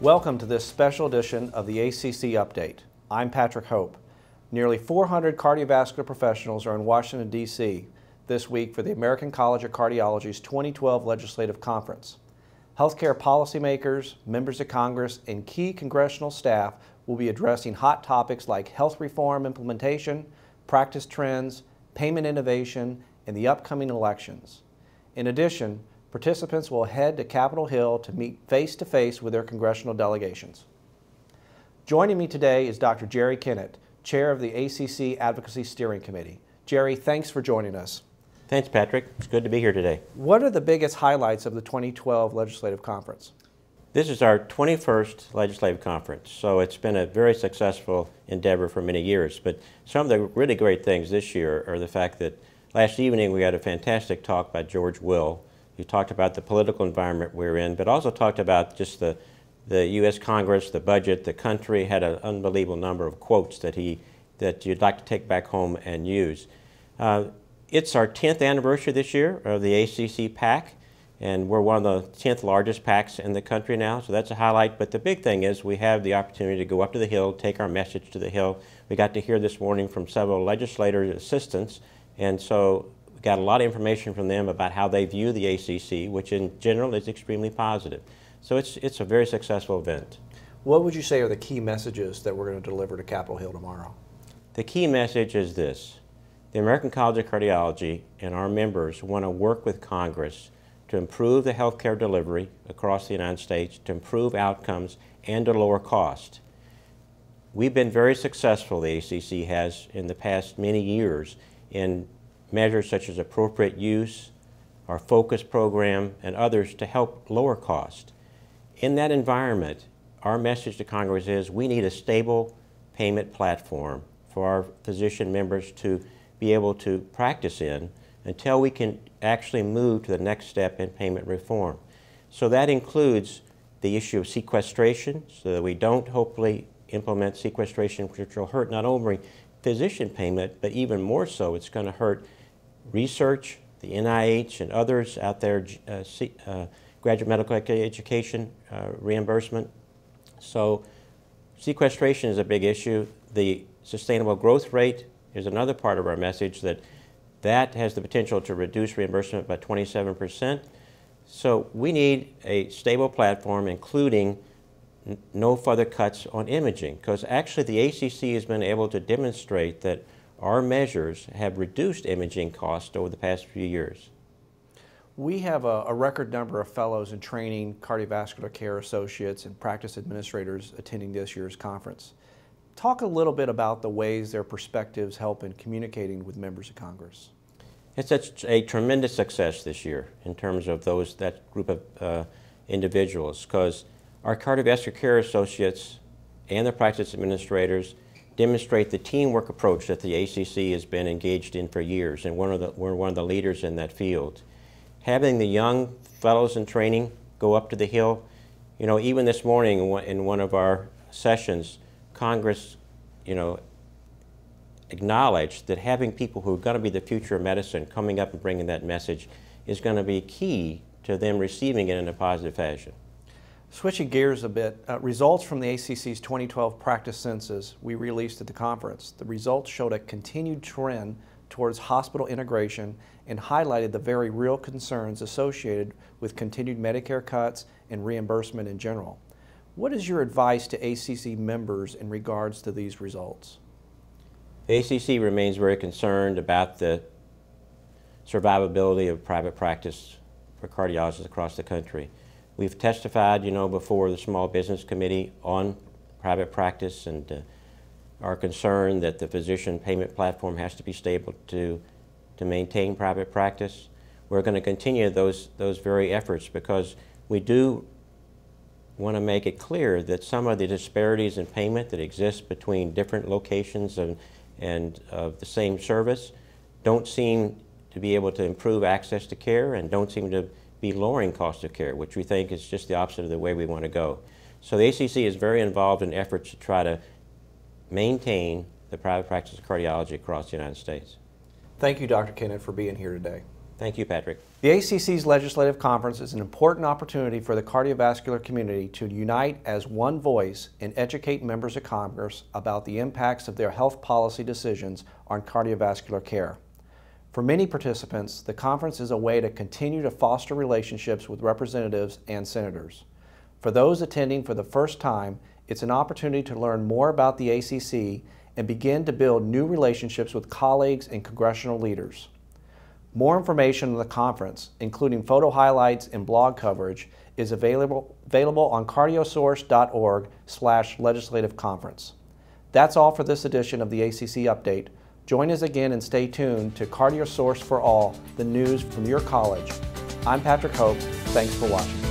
Welcome to this special edition of the ACC Update. I'm Patrick Hope. Nearly 400 cardiovascular professionals are in Washington, D.C. this week for the American College of Cardiology's 2012 Legislative Conference. Healthcare policymakers, members of Congress, and key congressional staff will be addressing hot topics like health reform implementation, practice trends, payment innovation, and the upcoming elections. In addition, participants will head to Capitol Hill to meet face-to-face with their congressional delegations. Joining me today is Dr. Jerry Kennett, Chair of the ACC Advocacy Steering Committee. Jerry, thanks for joining us. Thanks, Patrick. It's good to be here today. What are the biggest highlights of the 2012 Legislative Conference? This is our 21st Legislative Conference, so it's been a very successful endeavor for many years. But some of the really great things this year are the fact that last evening we had a fantastic talk by George Will. He talked about the political environment we're in, but also talked about just the U.S. Congress, the budget, the country. Had an unbelievable number of quotes that you'd like to take back home and use. It's our 10th anniversary this year of the ACC PAC, and we're one of the 10th largest PACs in the country now, so that's a highlight. But the big thing is we have the opportunity to go up to the Hill, take our message to the Hill. We got to hear this morning from several legislator assistants, and so we got a lot of information from them about how they view the ACC, which in general is extremely positive. So it's a very successful event. What would you say are the key messages that we're going to deliver to Capitol Hill tomorrow? The key message is this. The American College of Cardiology and our members want to work with Congress to improve the healthcare delivery across the United States, to improve outcomes, and to lower cost. We've been very successful, the ACC has, in the past many years, in measures such as appropriate use, our focus program, and others to help lower cost. In that environment, our message to Congress is we need a stable payment platform for our physician members to be able to practice in until we can actually move to the next step in payment reform. So that includes the issue of sequestration, so that we don't hopefully implement sequestration which will hurt not only physician payment, but even more so it's going to hurt research, the NIH and others out there, graduate medical education reimbursement. So sequestration is a big issue. The sustainable growth rate is another part of our message that has the potential to reduce reimbursement by 27%. So we need a stable platform, including no further cuts on imaging, because actually the ACC has been able to demonstrate that our measures have reduced imaging costs over the past few years. We have a record number of fellows in training, cardiovascular care associates, and practice administrators attending this year's conference. Talk a little bit about the ways their perspectives help in communicating with members of Congress. It's such a tremendous success this year in terms of that group of individuals, because our cardiovascular care associates and the practice administrators demonstrate the teamwork approach that the ACC has been engaged in for years, and we're one of the leaders in that field. Having the young fellows in training go up to the Hill, you know, even this morning in one of our sessions, Congress, you know, acknowledged that having people who are going to be the future of medicine coming up and bringing that message is going to be key to them receiving it in a positive fashion. Switching gears a bit, results from the ACC's 2012 practice census we released at the conference. The results showed a continued trend towards hospital integration and highlighted the very real concerns associated with continued Medicare cuts and reimbursement in general. What is your advice to ACC members in regards to these results? The ACC remains very concerned about the survivability of private practice for cardiologists across the country. We've testified, you know, before the Small Business Committee on private practice and are concerned that the physician payment platform has to be stable to maintain private practice. We're going to continue those very efforts because we do want to make it clear that some of the disparities in payment that exist between different locations and of the same service don't seem to be able to improve access to care and don't seem to be lowering cost of care, which we think is just the opposite of the way we want to go. So the ACC is very involved in efforts to try to maintain the private practice of cardiology across the United States. Thank you, Dr. Kennett, for being here today. Thank you, Patrick. The ACC's Legislative Conference is an important opportunity for the cardiovascular community to unite as one voice and educate members of Congress about the impacts of their health policy decisions on cardiovascular care. For many participants, the conference is a way to continue to foster relationships with representatives and senators. For those attending for the first time, it's an opportunity to learn more about the ACC and begin to build new relationships with colleagues and congressional leaders. More information on the conference, including photo highlights and blog coverage, is available on cardiosource.org/legislative conference. That's all for this edition of the ACC Update. Join us again and stay tuned to Cardiosource for All, the news from your college. I'm Patrick Hope. Thanks for watching.